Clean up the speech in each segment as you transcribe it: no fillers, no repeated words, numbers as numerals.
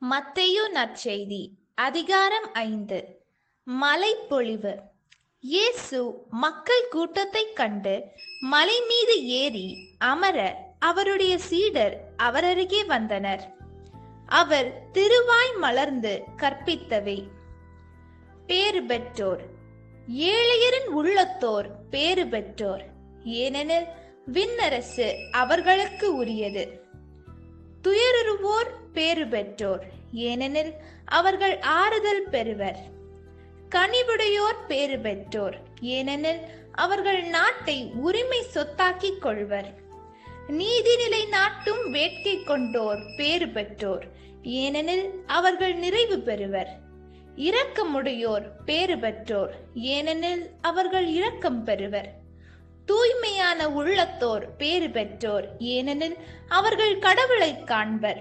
மத்தேயு நற்செய்தி அதிகாரம் 5. மலைப்பொழிவு. இயேசு மக்கள் கூட்டத்தைக் கண்டு மலை மீது ஏறி அமர அவருடைய சீடர் அவரருகே வந்தனர். அவர் திருவாய் மலர்ந்து கற்பித்தவை. பேறு பெற்றோர் ஏழையரின் உள்ளத்தோர் பேறு பெற்றோர், ஏனெனில் விண்ணரசு அவர்களுக்கு உரியது. துயருறுவோர் பேறு பெற்றோர், ஏனெனில் அவர்கள் ஆறுதல் பெறுவர். கனிவுடையோர் பேறு பெற்றோர், ஏனெனில் அவர்கள் நாட்டை உரிமை சொத்தாக்கிக் கொள்வர். நீதிநிலை நாட்டும் வேட்கை கொண்டோர் பேறு பெற்றோர், ஏனெனில் அவர்கள் நிறைவு பெறுவர். இரக்கமுடையோர் பேறு பெற்றோர், ஏனெனில் அவர்கள் இரக்கம் பெறுவர். தூய்மையான உள்ளத்தோர் பேறு பெற்றோர், ஏனெனில் அவர்கள் கடவுளை காண்பர்.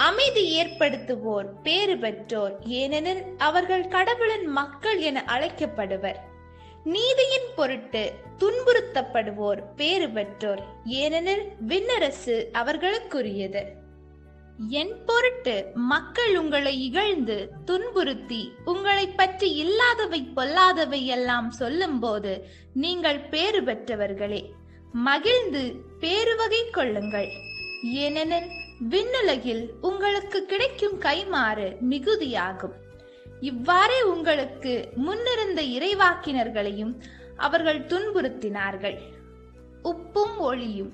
அமைதி ஏற்படுத்துவோர் பேறு பெற்றோர், ஏனெனில் அவர்கள் கடவுளின் மக்கள் என அழைக்கப்படுவர். நீதியின் பொருட்டு துன்புறுத்தப்படுவோர் பேறு பெற்றோர், ஏனெனில் விண்ணரசு அவர்களுக்குரியது. என் பொருட்டு மக்கள் உங்களை இகழ்ந்து துன்புறுத்தி உங்களை பற்றி இல்லாதவை பொல்லாதவை எல்லாம் சொல்லும் போது நீங்கள் பேறு பெற்றவர்களே. மகிழ்ந்து பேருவகை கொள்ளுங்கள், ஏனெனில் விண்ணுலகில் உங்களுக்கு கிடைக்கும் கைமாறு மிகுதியாகும். இவ்வாறே உங்களுக்கு முன்னிருந்த இறைவாக்கினர்களையும் அவர்கள் துன்புறுத்தினார்கள். உப்பும் ஒளியும்.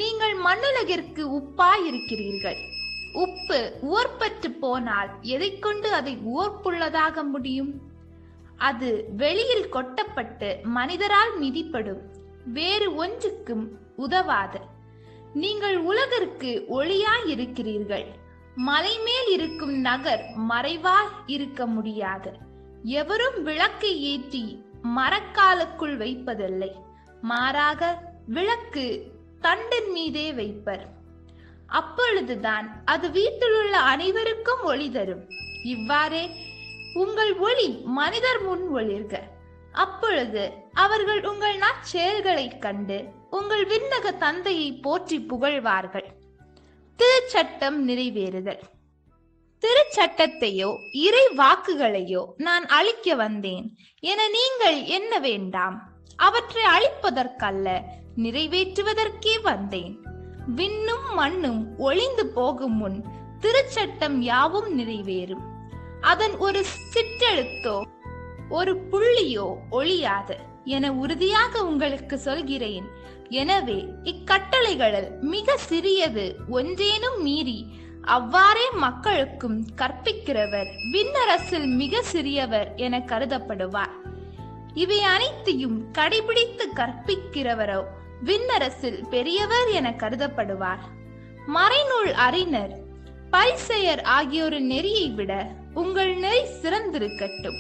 நீங்கள் மண்ணுலகிற்கு உப்பாயிருக்கிறீர்கள். உப்பு உவர்ப்பற்று போனால் எதை கொண்டு அதை உவர்ப்புள்ளதாக முடியும்? அது வெளியில் கொட்டப்பட்டு மனிதரால் மிதிப்படும், வேறு ஒன்றுக்கும் உதவாது. நீங்கள் உலகிற்கு ஒளியாயிருக்கிறீர்கள். மலை மேல் இருக்கும் நகர் மறைவாய் இருக்க முடியாது. எவரும் விளக்கை ஏற்றி மரக்காலுக்குள் வைப்பதில்லை, மாறாக விளக்கு தண்டின் மீதே வைப்பர். அப்பொழுதுதான் அது வீட்டில் உள்ள அனைவருக்கும் ஒளி தரும். இவ்வாறே உங்கள் ஒளி மனிதர் முன் ஒளிர்க. அப்பொழுது அவர்கள் உங்கள் நற்செயல்களை கண்டு உங்கள் விண்ணக தந்தையை போற்றி புகழ்வார்கள். திருச்சட்டம் நிறைவேறுதல். திருச்சட்டத்தையோ இறை வாக்குகளையோ நான் அழிக்க வந்தேன் என நீங்கள் எண்ண வேண்டாம். அவற்றை அழிப்பதற்கல்ல, நிறைவேற்றுவதற்கே வந்தேன். விண்ணும் மண்ணும் ஒளிந்து போகும் முன் திருச்சட்டம் யாவும் நிறைவேறும். அதன் ஒரு சிற்றெழுத்தோ ஒரு புள்ளியோ ஒழியாது என உறுதியாக உங்களுக்கு சொல்கிறேன். எனவே இக்கட்டளைகளில் மிக சிறியது ஒன்றேனும் மீறி அவ்வாறே மக்களுக்கும் கற்பிக்கிறவர் விண்ணரசில் மிக சிறியவர் என கருதப்படுவார். இவை அனைத்தையும் கடைபிடித்து கற்பிக்கிறவரோ விண்ணரசில் பெரியவர் என கருதப்படுவார். மறைநூல் அறிஞர் பரிசேயர் ஆகியோரின் நெறியை விட உங்கள் நெறி சிறந்திருக்கட்டும்.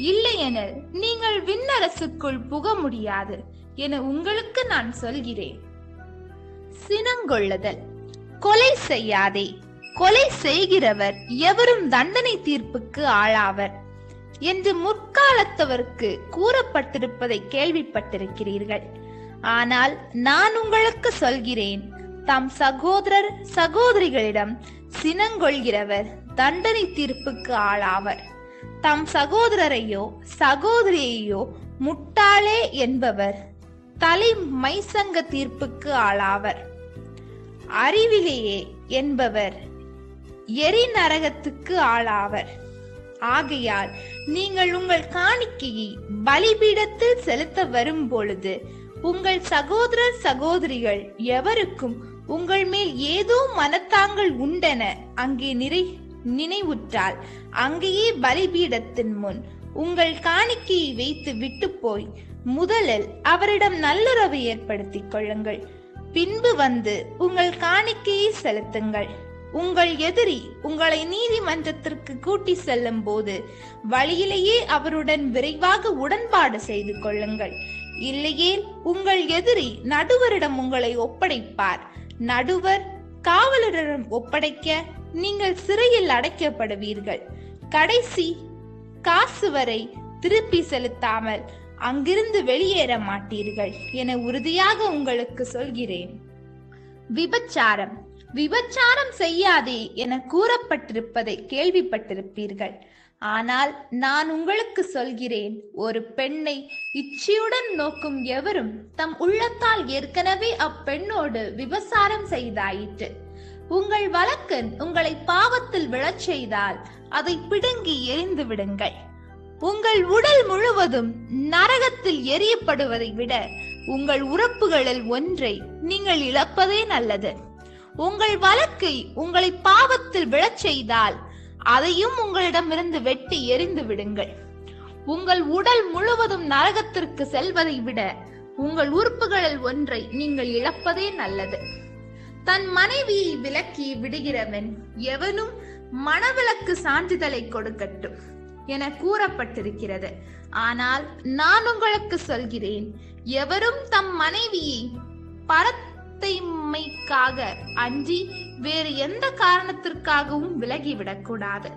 இல்லையெனில் நீங்கள் விண்ணரசுக்குள் புக முடியாது என உங்களுக்கு நான் சொல்கிறேன். சினங்கொள்ளுதல். கொலை செய்யாதே. கொலை செய்கிறவர் எவரும் தண்டனை தீர்ப்புக்கு ஆளாவர் என்று முற்காலத்தவருக்கு கூறப்பட்டிருப்பதை கேள்விப்பட்டிருக்கிறீர்கள். ஆனால் நான் உங்களுக்கு சொல்கிறேன், தம் சகோதரர் சகோதரிகளிடம் சினங்கொள்கிறவர் தண்டனை தீர்ப்புக்கு ஆளாவர். தம் சகோதரரையோ சகோதரியையோ முட்டாளே என்பவர் தலை மைசங்க தீர்ப்புக்கு ஆளாவர். அறிவிலேயே என்பவர் எரி நரகத்துக்கு ஆளாவர். ஆகையால் நீங்கள் உங்கள் காணிக்கையை பலிபீடத்தில் செலுத்த வரும் பொழுது உங்கள் சகோதரர் சகோதரிகள் எவருக்கும் உங்கள் மேல் ஏதோ மனத்தாங்கள் உண்டென அங்கே நினைவுற்றால் அங்கேயே பலிபீடத்தின் முன் உங்கள் காணிக்கையை வைத்து விட்டு போய் முதலில் அவரிடம் நல்லுறவு ஏற்படுத்திக் கொள்ளுங்கள். பின்பு வந்து உங்கள் காணிக்கையை செலுத்துங்கள். உங்கள் எதிரி உங்களை நீதிமன்றத்திற்கு கூட்டி செல்லும் போது வழியிலேயே அவருடன் விரைவாக உடன்பாடு செய்து கொள்ளுங்கள். இல்லையே உங்கள் எதிரி நடுவரிடம் உங்களை ஒப்படைப்பார். நடுவர் காவலரிடம் ஒப்படைக்க நீங்கள் சிறையில் அடைக்கப்படுவீர்கள். கடைசி காசு வரை திருப்பி செலுத்தாமல் அங்கிருந்து வெளியேற மாட்டீர்கள் என உறுதியாக உங்களுக்கு சொல்கிறேன். விபச்சாரம். விபச்சாரம் செய்யாதே என கூறப்பட்டிருப்பதை கேள்விப்பட்டிருப்பீர்கள். ஆனால் நான் உங்களுக்கு சொல்கிறேன், ஒரு பெண்ணை இச்சையுடன் நோக்கும் எவரும் தம் உள்ளத்தால் ஏற்கனவே அப்பெண்ணோடு விபச்சாரம் செய்தாயிற்று. உங்கள் வலக்கண் உங்களை பாவத்தில் விழச் செய்தால் அதை பிடுங்கி எறிந்து விடுங்கள். உங்கள் உடல் முழுவதும் நரகத்தில் எரியப்படுவதை விட உங்கள் உறுப்புகளில் ஒன்றை நீங்கள் இழப்பதே நல்லது. உங்கள் வலக்கை உங்களை பாவத்தில் விழச் செய்தால் அதையும் உங்களிடமிருந்து வெட்டி எறிந்து விடுங்கள். உங்கள் உடல் முழுவதும் நரகத்திற்கு செல்வதை விட உங்கள் உறுப்புகளில் ஒன்றை நீங்கள் இழப்பதே நல்லது. தன் மனைவியை விலக்கி விடுகிறவன் எவனும் மணவிலக்கு சான்றிதழை கொடுக்கட்டும் என கூறப்பட்டிருக்கிறது. ஆனால் நான் உங்களுக்கு சொல்கிறேன், எவரும் தம் மனைவியை பரத்தைமைக்காக அன்றி வேறு எந்த காரணத்திற்காகவும் விலகிவிடக்கூடாது.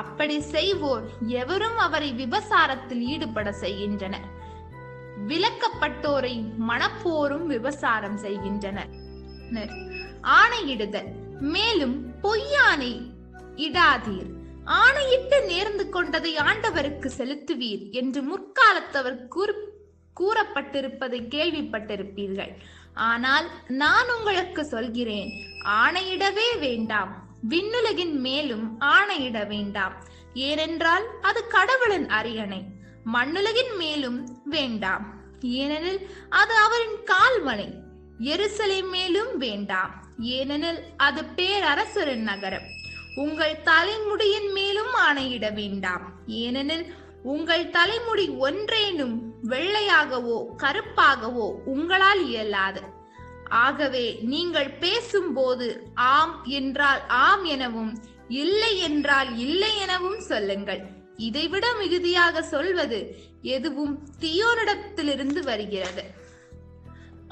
அப்படி செய்வோர் எவரும் அவரை விபசாரத்தில் ஈடுபட செய்கின்றனர். விலக்கப்பட்டோரை மணப்போரும் விபசாரம் செய்கின்றனர். ஆணையிடுதல். மேலும் பொய்யானை இடாதீர், ஆணையிட்டு நேர்ந்து கொண்டதை ஆண்டவருக்கு செலுத்துவீர் என்று முற்காலத்தவர் கூறப்பட்டிருப்பதை கேள்விப்பட்டிருப்பீர்கள். ஆனால் நான் உங்களுக்கு சொல்கிறேன், ஆணையிடவே வேண்டாம், விண்ணுலகின் மேலும் ஆணையிட வேண்டாம், ஏனென்றால் அது கடவுளின் அரியணை. மண்ணுலகின் மேலும் வேண்டாம், ஏனெனில் அது அவரின் கால்மனை. எருசலேம் மேலும் வேண்டாம், ஏனெனில் அது பேரரசரின் நகரம். உங்கள் தலைமுடியின் மேலும் ஆணையிட வேண்டாம், ஏனெனில் உங்கள் தலைமுடி ஒன்றேனும் வெள்ளையாகவோ கருப்பாகவோ உங்களால் இயலாது. ஆகவே நீங்கள் பேசும்போது ஆம் என்றால் ஆம் எனவும் இல்லை என்றால் இல்லை எனவும் சொல்லுங்கள். இதைவிட மிகுதியாக சொல்வது எதுவும் தீயோனிடத்திலிருந்து வருகிறது.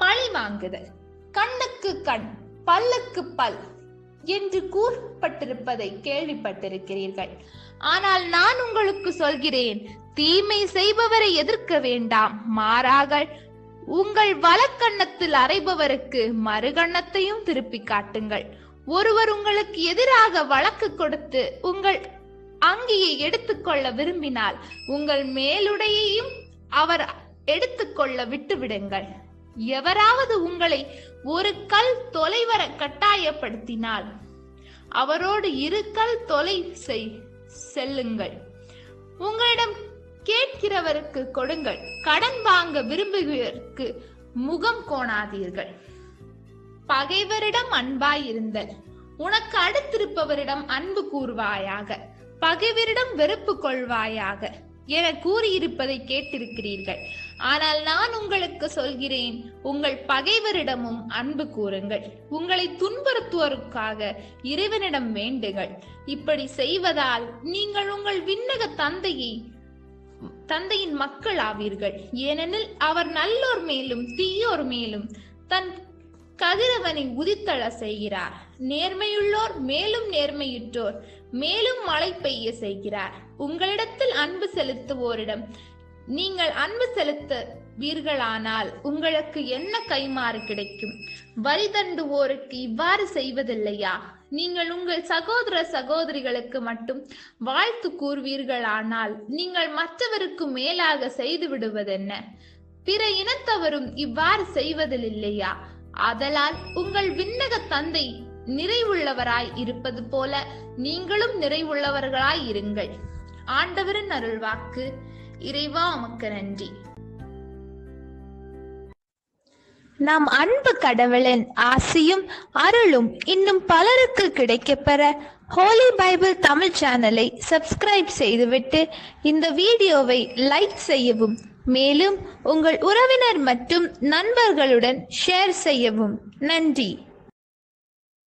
பழி வாங்குதல். கண்ணுக்கு கண் பல்லுக்கு பல் என்று கூறப்பட்டிருப்பதை கேள்விப்பட்டிருக்கிறீர்கள். ஆனால் நான் உங்களுக்கு சொல்கிறேன், தீமை செய்பவரை எதிர்க்க வேண்டாம், மாறாக உங்கள் வலக்கண்ணத்தில் அறைபவருக்கு மறுகண்ணத்தையும் திருப்பி காட்டுங்கள். ஒருவர் உங்களுக்கு எதிராக வழக்கு கொடுத்து உங்கள் அங்கியை எடுத்துக்கொள்ள விரும்பினால் உங்கள் மேலுடையையும் அவர் எடுத்துக்கொள்ள விட்டுவிடுங்கள். எவராவது உங்களை ஒரு கல் தொலைவர கட்டாயப்படுத்தினால் அவரோடு 2 கல் தொலை செல்லுங்கள். உங்களிடம் கேட்கிறவருக்கு கொடுங்கள், கடன் வாங்க விரும்புகிறவருக்கு முகம் கோணாதீர்கள். பகைவரிடம் அன்பாயிருந்தல். உனக்கு அடுத்திருப்பவரிடம் அன்பு கூறுவாயாக, பகைவரிடம் வெறுப்பு கொள்வாயாக என கூறியிருப்பதை கேட்டிருக்கிறீர்கள். ஆனால் நான் உங்களுக்கு சொல்கிறேன், உங்கள் பகைவரிடமும் அன்பு கூறுங்கள், உங்களை துன்புறுத்துவோருக்காக இறைவனிடம் வேண்டுங்கள். இப்படி செய்வதால் நீங்கள் உங்கள் விண்ணக தந்தையின் மக்கள் ஆவீர்கள். ஏனெனில் அவர் நல்லோர் மேலும் தீயோர் மேலும் தன் கதிரவனை உதித்தள செய்கிறார். நேர்மையுள்ளோர் மேலும் நேர்மையுற்றோர் மேலும் மழை பெய்ய செய்கிறார். உங்களிடத்தில் அன்பு செலுத்துவோரிடம் நீங்கள் அன்பு செலுத்துவீர்களானால் உங்களுக்கு என்ன கைமாறு கிடைக்கும்? வரி தண்டுவோருக்கு இவ்வாறு செய்வதில்லையா? நீங்கள் உங்கள் சகோதர சகோதரிகளுக்கு மட்டும் வாழ்த்து கூறுவீர்களானால் நீங்கள் மற்றவருக்கு மேலாக செய்து விடுவதென்ன? பிற இனத்தவரும் இவ்வாறு செய்வதில்லையா? ஆதலால் உங்கள் விண்ணக தந்தை நிறைவுள்ளவராய் இருப்பது போல நீங்களும் நிறைவுள்ளவர்களாய் இருங்கள். ஆண்டவரின் அருள்வாக்கு. இறைவா உமக்கு நன்றி. நாம் அன்பு கடவுளின் ஆசியும் அருளும் இன்னும் பலருக்கு கிடைக்கப்பெற ஹோலி பைபிள் தமிழ் சேனலை சப்ஸ்கிரைப் செய்துவிட்டு இந்த வீடியோவை லைக் செய்யவும், மேலும் உங்கள் உறவினர் மற்றும் நண்பர்களுடன் ஷேர் செய்யவும். நன்றி.